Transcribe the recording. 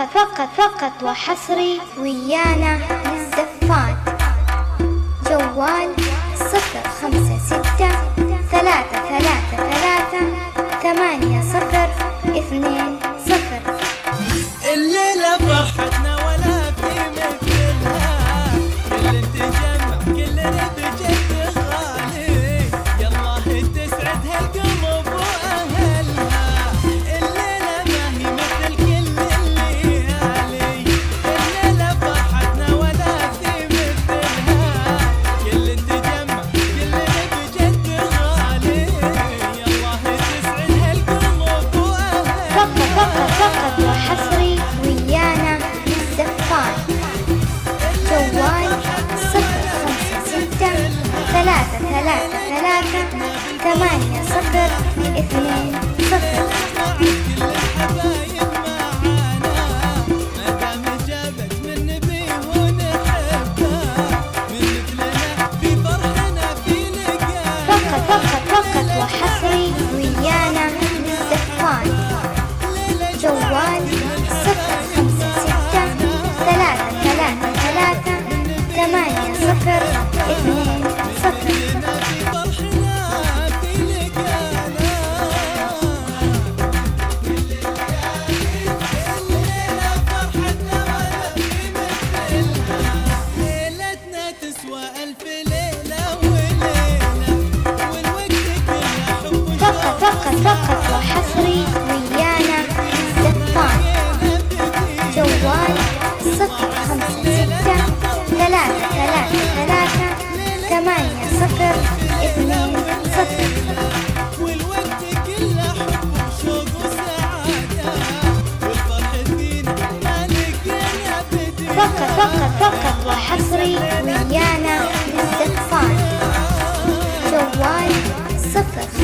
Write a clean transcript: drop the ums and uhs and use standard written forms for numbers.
فقط وحصري ويانا للزفات. جوال 0563333802. الليلة فرحتنا ولا في مثلها، كل تجمع كلنا بجد غالي، يلا تسعد هالقلب واهلها. الليلة ما هي مثل كل الليالي، الليلة فرحتنا ولا في مثلها، كل تجمع كلنا بجد غالي، يلا تسعد هالقلب واهلها. فقط وحصري ويانا للزفات. جوال 0563333802. كل الحبايب معانا، مدام جابت من نبيه ونحبها، من مثلنا في فرحنا في لقانا. فقط وحصري ويانا للزفات. جوال 0563333802. فقط وحصري ويانا للزفات. جوال 0563333802. والوقت كله حب وشوق وسعادة، والفرح فينا ما لقينا بديل. فقط وحصري ويانا للزفات. جوال 05